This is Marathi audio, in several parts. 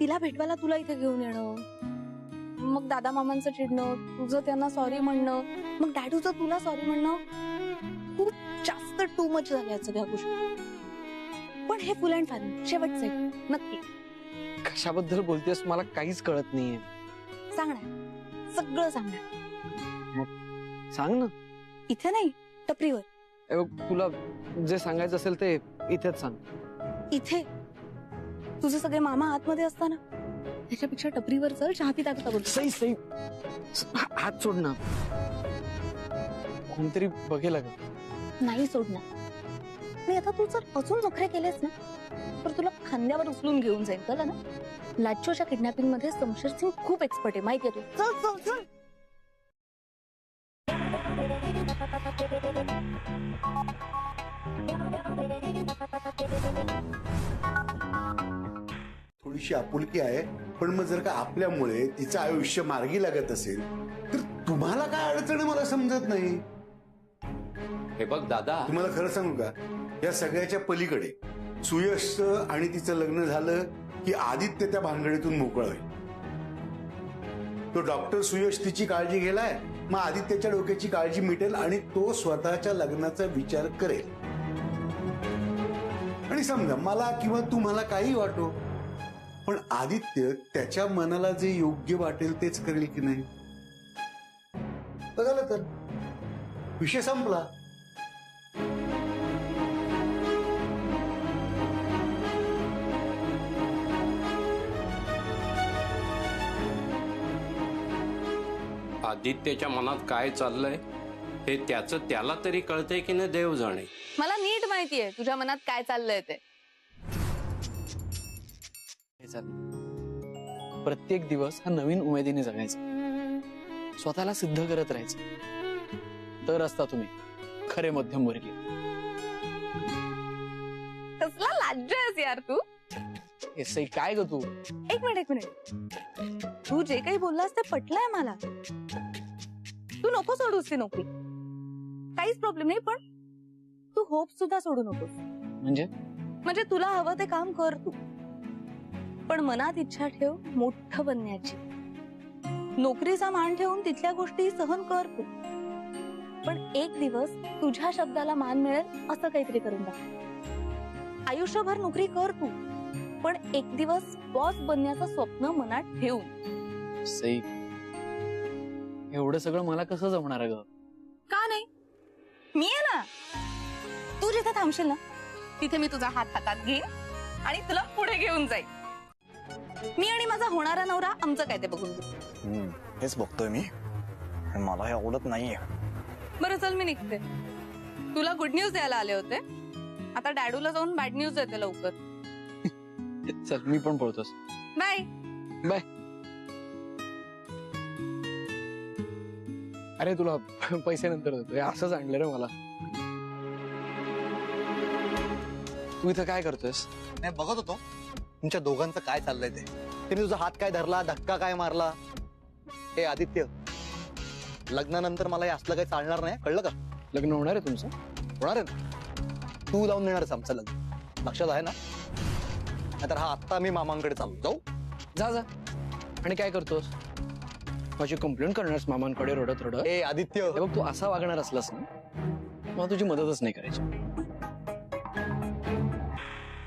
तिला भेटवायला तुला इथे घेऊन येणं, मग दादा मामांचं चिडणं, तुझं त्यांना सॉरी म्हणणं, मग डॅडूचं तुला सॉरी म्हणणं, खूप जास्त टू मच झाल्या सगळ्या गोष्टी. पण हे फुल अँड फायनल शेवटचे नक्की. कशाबद्दल बोलतेस मला काहीच कळत नाहीये. सांगणार, सगळं सांगणार. सांग ना. इथे नाही, टपरीवर. तुला जे सांगायचं असेल ते इथेच सांग. इथे तुझे सगळे मामा आतमध्ये असताना त्याच्यापेक्षा टपरीवर चल, चहा पिता का बोल. सई सई हात सोड ना, कोणतरी बघेल का. नाही सोडणार. आणि आता तू जर अजून नखरे केलेस ना तर तुला खांद्यावर उचलून घेऊन जाईल, कळलं ना. लाचोच्या किडनॅपिंग मध्ये शमशेर सिंग खूप एक्सपर्ट आहे, माहिती आहे तू. चल चल चल. थोडीशी आपुलकी आहे, पण मग जर का आपल्यामुळे तिचं आयुष्य मार्गी लागत असेल तर तुम्हाला काय अडचण आहे मला समजत नाही. हे बघ दादा, तुम्हाला खरं सांगू का, या सगळ्याच्या पलीकडे सुयशचं आणि तिचं लग्न झालं की आदित्य त्या भानगडीतून मोकळं होईल. तो डॉक्टर सुयश तिची काळजी घेलाय, मग आदित्यच्या डोक्याची काळजी मिटेल आणि तो स्वतःच्या लग्नाचा विचार करेल. आणि समजा मला किंवा तुम्हाला काही वाटो, पण आदित्य त्याच्या मनाला जे योग्य वाटेल तेच करेल की नाही. बघाल तर विषय संपला. आदित्यच्या मनात काय चाललंय हे त्याचं त्याला तरी कळतंय की नाही देव जाणे. मला नीट माहितीये तुझ्या मनात काय चाललंय ते. प्रत्येक दिवस हा नवीन उमेदीने जगायचा, स्वतःला सिद्ध करत राहायचं, तर असता तुम्ही खरे मध्यमवर्गीय. कसला लाजयस यार तू. सई काय ग तू. एक मिनिट, तू जे काही बोललास ते पटलंय मला. तू नको सोडूस ती नोकरी, काहीच प्रॉब्लेम नाही, पण तू होप सुद्धा सोडू नकोस. म्हणजे तुला हवं ते काम कर तू, पण मनात इच्छा ठेव मोठं बनण्याची. नोकरीचा मान ठेवून तिथल्या गोष्टी सहन कर तू, पण एक दिवस तुझ्या शब्दाला मान मिळेल असं काहीतरी करून दाखव. आयुष्यभर नोकरी कर तू, पण एक दिवस बॉस बनण्याचं स्वप्न मनात ठेवून. सई, एवढं सगळं मला कसं जमणार ग. का नाही, मी आहे ना. तू जिथे थांबशील ना तिथे मी तुझा हात हातात घेईन आणि तुला पुढे घेऊन जाईन. मी आणि माझा होणारा नवरा आमचं काय ते बघून घेऊ. हेच बघतोय मी, मला हे आवडत नाहीये. बरं चल मी निघते. तुला गुड न्यूज द्यायला आले होते, आता डॅडूला जाऊन बॅड न्यूज देते लवकर. चल मी पण पळतोस. Bye bye. अरे तुला पैसे नंतर देतो, असंच आणलं रे मला. तू इथं काय करतोयस. नाही बघत होतो तुमच्या दोघांचं काय चाललंय ते. तिने तुझा हात काय धरला, धक्का काय मारला. हे आदित्य, लग्नानंतर मला हे असलं काही चालणार नाही, कळलं का. लग्न होणार आहे तुमचं. होणार आहे ना, तू लावून देणारच आमचं लग्न, लक्षात आहे ना. नाहीतर हा आत्ता मी मामांकडे चालू जाऊ. जा जा. आणि काय करतोस, माझी कंप्लेंट करणारस मामांकडे रडत रडत. ए आदित्य, बघ तू असा वागणार असलास ना मला तुझी मदतच नाही करायची.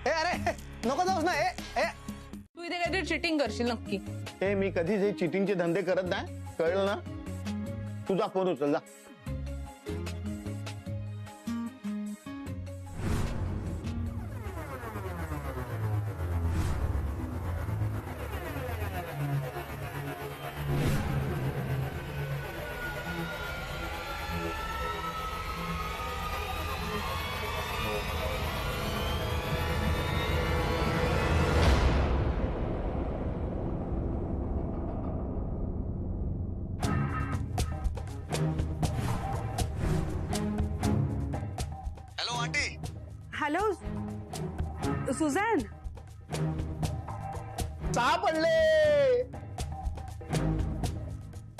ए अरे नको जाऊस ना. तू इथे काहीतरी चिटिंग करशील नक्की. ए मी कधीच हे चिटिंगचे धंदे करत नाही, कळलं ना. तुझा फोन उचल जा. Hello Suzanne. सापडले.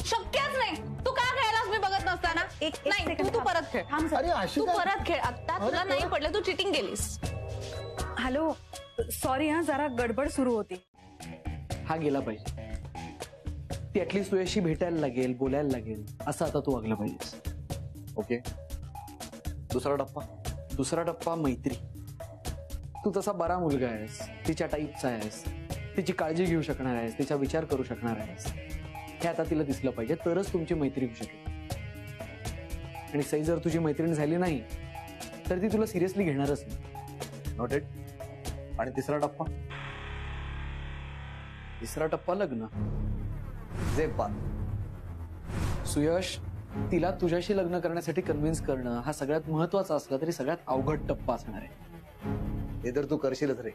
शक्यच नाही. तू का खेळलास मी बघत नसताना. नाही तू परत खेळ. अरे अशी तू काय? परत खेळ. आता तुला नाही पडलं, तू चिटिंग केलीस. हॅलो सॉरी हा, जरा गडबड सुरू होती. हा गेला पाहिजे. ती ऍटलीस्ट तुझ्याशी भेटायला लागेल, बोलायला लागेल, असं आता तू वागलं पाहिजेस. ओके, दुसरा टप्पा. दुसरा टप्पा मैत्री. तू तसा बरा मुलगा आहेस, तिच्या टाईपचा आहेस, तिची काळजी घेऊ शकणार आहेस, तिचा विचार करू शकणार आहेस, हे आता तिला दिसलं पाहिजे, तरच तुमची मैत्री होऊ शकेल. आणि सई जर तुझी मैत्रीण झाली नाही तर ती तुला सिरियसली घेणारच नाही. नोटेड. आणि तिसरा टप्पा. तिसरा टप्पा लग्न. जे बात. सुयश, तिला तुझ्याशी लग्न करण्यासाठी कन्व्हिन्स करणं हा सगळ्यात महत्वाचा असला तरी सगळ्यात अवघड टप्पा असणार आहे. हे तर तू करशीलच रे.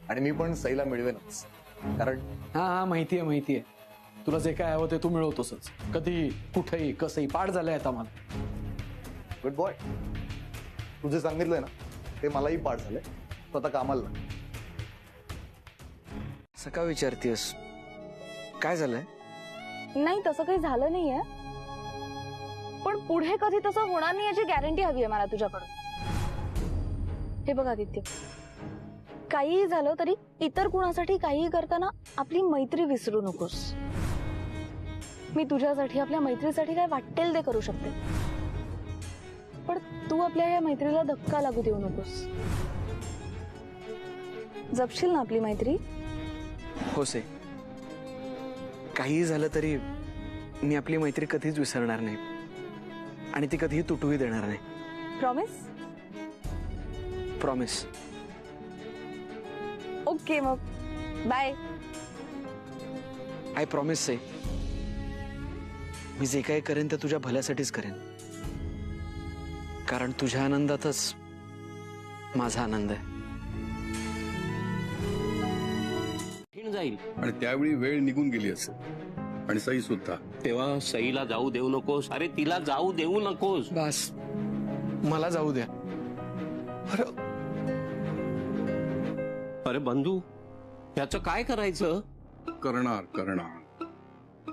आणि मी पण सईला मिळवेनच. कारण हा माहितीये. तुला जे काय हवं ते तू मिळवतोसच. कधी, कुठेही, कसंही. पाठ झालंय आता मला. Good boy. तू जे सांगितलंय ना ते मलाही पाठ झालंय. स्वतः कामाला लाग. असं का विचारतेस? काय झालंय? नाही, तसं काही झालं नाहीये, पण पुढे कधी तसं होणार नाही याची गॅरंटी हवी आहे मला तुझ्याकडून. हे बघ आदित्य, काहीही झालं तरी इतर कुणासाठी काहीही करताना आपली मैत्री विसरू नकोस. मी तुझ्यासाठी, आपल्या मैत्रीसाठी काय वाटेल ते करू शकते, पण तू आपल्या या मैत्रीला धक्का लागू देऊ नकोस. जपशील ना आपली मैत्री? हो से, काहीही झालं तरी मी आपली मैत्री कधीच विसरणार नाही आणि ती कधीही तुटूही देणार नाही. प्रॉमिस? प्रॉमिस. ओके, मग बाय. आय प्रॉमिस से. मी जे काही करेन ते तुझ्या भल्यासाठीच करेन, कारण तुझ्या आनंदातच माझा आनंद आहे. जाईल आणि त्यावेळी वेळ निघून गेली असेल. आणि सई सुद्धा. तेव्हा सईला जाऊ देऊ नकोस. अरे तिला जाऊ देऊ नकोस. बस, मला जाऊ द्या. अरे बंधू, याचं काय करायचं?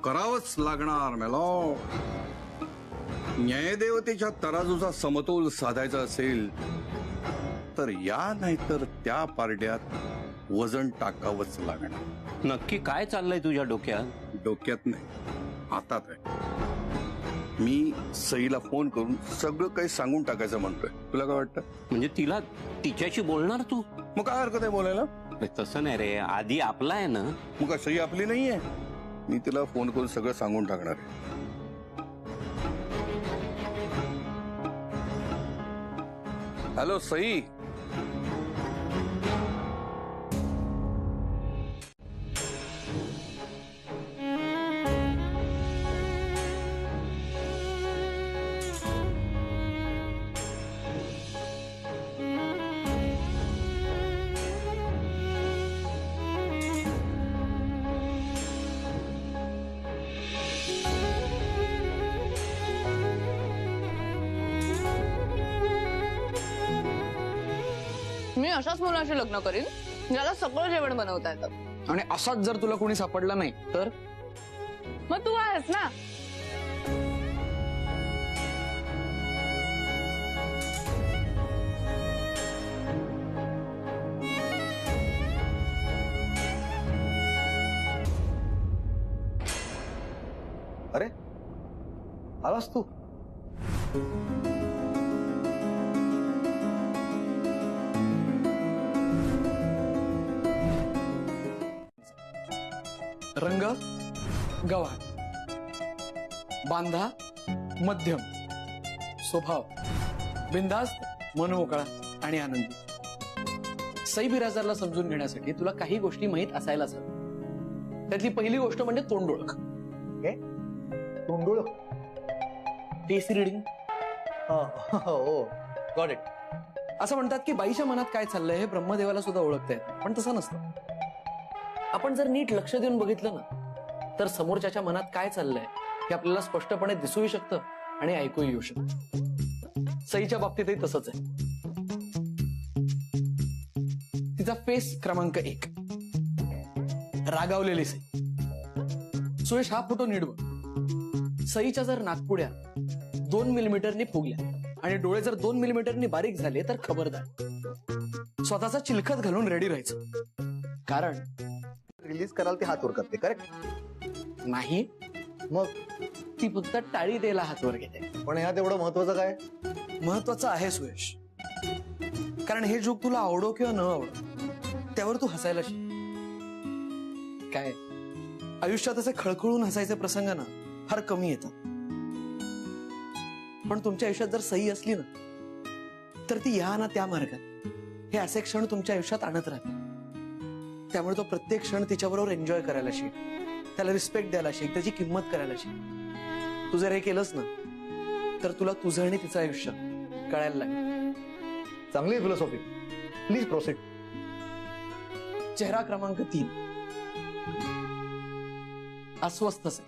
करावंच लागणार मेलो. न्यायदेवतेच्या तराजूचा समतोल साधायचा असेल तर या नाहीतर त्या पारड्यात वजन टाकावंच लागणार. नक्की काय चाललंय तुझ्या डोक्यात? डोक्यात नाही, हातात आहे. मी सईला फोन करून सगळं काही सांगून टाकायचं म्हणतोय. तुला काय वाटतं? म्हणजे तिला तिच्याशी बोलणार तू? मग काय हरकत आहे बोलायला? अरे तसं नाही रे, आधी आपला आहे ना. मग काय सई आपली नाहीये? मी तिला फोन करून सगळं सांगून टाकणार आहे. हॅलो सई. मी अशाच मुलाशी लग्न करीन ज्याला सगळं जेवण बनवता येतं. आणि असाच जर तुला कोणी सापडला नाही तर? मग तू आहेस ना. अरे आलास तू? रंग गव्हाण, बांधा मध्यम, स्वभाव बिनधास्त, मनमोकळा आणि आनंदी. सई बिराजदारला समजून घेण्यासाठी तुला काही गोष्टी माहीत असायलाच हव्या. त्यातली पहिली गोष्ट म्हणजे तोंड ओळख. तोंडोळ. Face reading. हो, गॉट इट. असं म्हणतात की बाईच्या मनात काय चाललंय हे ब्रह्मदेवाला सुद्धा ओळखता येत, पण तसं नसतं. आपण जर नीट लक्ष देऊन बघितलं ना तर समोरच्याच्या मनात काय चाललंय हे आपल्याला स्पष्टपणे दिसूही शकतं आणि ऐकूही येऊ शकतं. सईच्या बाबतीतही तसंच आहे. तिचा फेस क्रमांक 1, रागावलेली सई. सुयश, हा फोटो नीट बघ. सईच्या जर नाकपुड्या 2 मिलीमीटरनी फुगल्या आणि डोळे जर 2 मिलीमीटरनी बारीक झाले तर खबरदार. स्वतःचा चिलखत घालून रेडी राहायचं, कारण रिलीज कराल ती हात वर करते, करेक्ट? नाही, मग ती फक्त टाळी द्यायला हात वर घेते. पण ह्यात एवढं महत्वाचं काय? महत्वाचं आहे सुयश, कारण हे जोक तुला आवडो किंवा न आवडो त्यावर तू हसायला शिक. काय आयुष्यात असे खळखळून हसायचे प्रसंग ना फार कमी येतात, पण तुमच्या आयुष्यात जर सही असली ना तर ती या ना त्या मार्गात हे असे क्षण तुमच्या आयुष्यात आणत राहते. त्यामुळे तो प्रत्येक क्षण तिच्याबरोबर एन्जॉय करायला शिक, त्याला रिस्पेक्ट द्यायला शिक, त्याची किंमत करायला शिक. तू जर हे केलंस ना तर तुला तुझं आणि तिचं आयुष्य कळायला लागेल. चांगली फिलॉसॉफी. Please proceed. चेहरा क्रमांक 3, अस्वस्थ सई.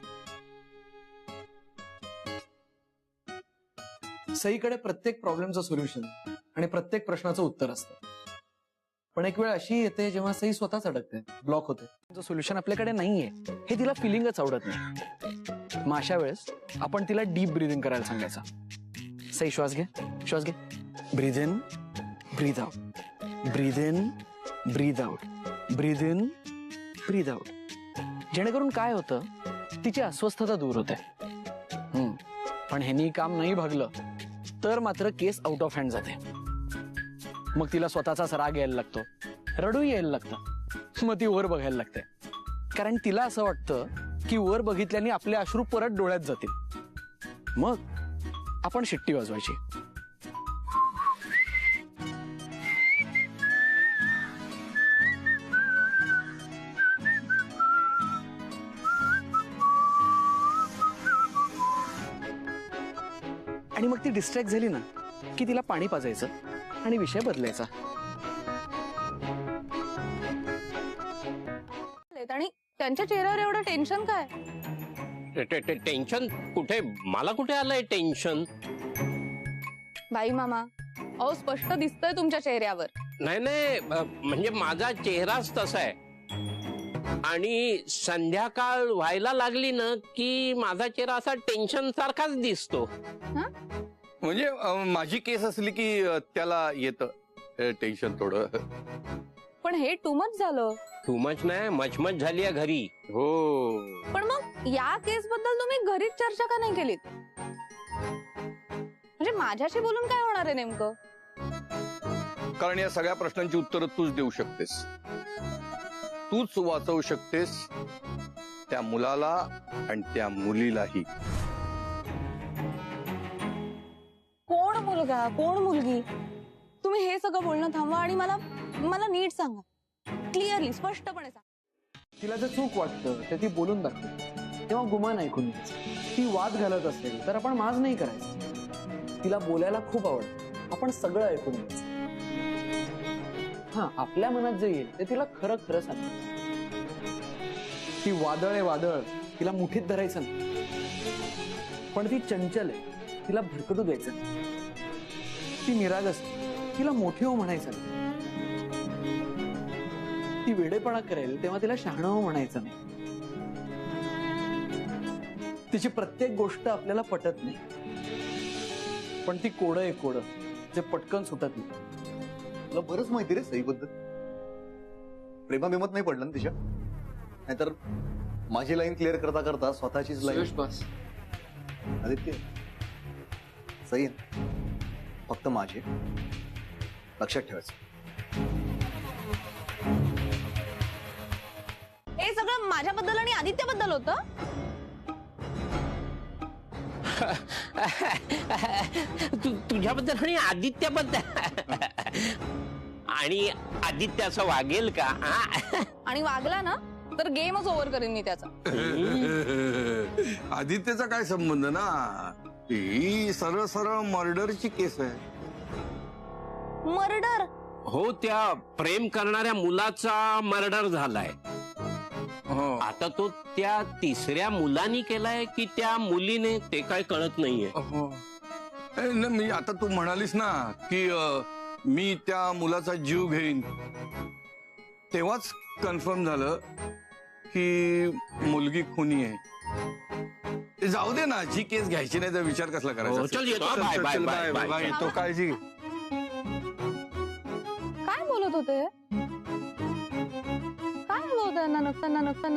सईकडे प्रत्येक प्रॉब्लेमचं सोल्युशन आणि प्रत्येक प्रश्नाचं उत्तर असतं, पण एक वेळ अशी येते जेव्हा सई स्वतःच अडकते, ब्लॉक होते. सोल्युशन आपल्याकडे नाहीये हे तिला फिलिंगच आवडत नाही. मग अशा वेळेस आपण तिला डीप ब्रीदिंग करायला सांगायचं. सई श्वास घे, श्वास घे. Breathe in, breathe out, breathe in, breathe out, breathe in, breathe out. जेणेकरून काय होतं, तिची अस्वस्थता दूर होते. पण ह्यांनी काम नाही भागलं तर मात्र केस आउट ऑफ हँड जाते. मग तिला स्वतःचाच राग यायला लागतो, रडू यायला लागतं. मग ती वर बघायला लागते, कारण तिला असं वाटतं की वर बघितल्याने आपले अश्रू परत डोळ्यात जातील. मग आपण शिट्टी वाजवायची. आणि मग ती डिस्ट्रॅक्ट झाली ना की तिला पाणी पाजायचं आणि विषय बदलायचा. आणि त्यांच्या चेहऱ्यावर एवढं टेन्शन काय? टेन्शन कुठे? मला कुठे आलंय टेन्शन? बाई मामा, अहो स्पष्ट दिसतंय तुमच्या चेहऱ्यावर. नाही नाही, म्हणजे माझा चेहराच तसा आहे. आणि संध्याकाळ व्हायला लागली ना की माझा चेहरा असा टेन्शन सारखाच दिसतो. म्हणजे माझी केस असली की त्याला येतं टेन्शन थोडं. पण हे टू मच झालं. टू मच नाही, मचमच झाली आहे घरी. हो. पण मग या केस बद्दल तुम्ही घरीच चर्चा का नाही केलीत? म्हणजे माझ्याशी बोलून काय होणार आहे नेमकं? कारण या सगळ्या प्रश्नांची उत्तरं तूच देऊ शकतेस. तूच वाचवू शकतेस त्या मुलाला आणि त्या मुलीलाही. कोण मुलगा, कोण मुलगी? तुम्ही हे सगळं बोलणं थांबवा आणि मला मला नीट सांगा, क्लिअरली, स्पष्टपणे सांगा. तिला जर चूक वाटतं तर ती बोलून दाखवते, तेव्हा गुमान ऐकून घ्यायचं. ती वाद घालत असेल तर आपण माज नाही करायचं. तिला बोलायला खूप आवडतं, आपण सगळं ऐकून घ्यायचं. हा, आपल्या मनात जे येईल ते तिला खरं खरं सांगायचं. ती वादळ आहे वादळ, तिला मुठीत धरायचं नाही. पण ती चंचल आहे, तिला भरकटू द्यायचं नाही. ती निरागस आहे, तिला मोठी हो म्हणायचं नाही. ती वेडेपणा करेल तेव्हा तिला शहाणं हो म्हणायचं नाही. तिची प्रत्येक गोष्ट आपल्याला पटत नाही, पण ती कोडं आहे कोडं, जे पटकन सुटत नाही. तुला बरंच माहिती रे सईबद्दल. प्रेमाभिमत नाही पडलं ना तिच्या? नाहीतर माझी लाईन क्लिअर करता करता स्वतःचीच लाईन. बस आदित्य, सई फक्त माझी, लक्षात ठेवायचं. हे सगळं माझ्याबद्दल आणि आदित्यबद्दल होतं. तुझ्याबद्दल आणि आदित्याबद्दल. आणि आदित्य असं वागेल का? आणि वागला ना तर गेमच ओव्हर करीन मी त्याचा. आदित्यचा काय संबंध ना? ही सरळ सरळ मर्डरची केस आहे. मर्डर? हो, त्या प्रेम करणाऱ्या मुलाचा मर्डर झालाय. आता तो त्या तिसऱ्या मुलानी केलाय की त्या मुलीने, ते काय कळत नाहीये. मी आता तू म्हणालीस ना की मी त्या मुलाचा जीव घेईन, तेव्हाच कन्फर्म झालं की मुलगी खुनी आहे. जाऊ दे ना, जी केस घ्यायची नाही तर विचार कसला करायचा? चल येतो. Bye bye bye bye. तो काळजी घे. काय बोलत होते? काय हवं त्यांना नको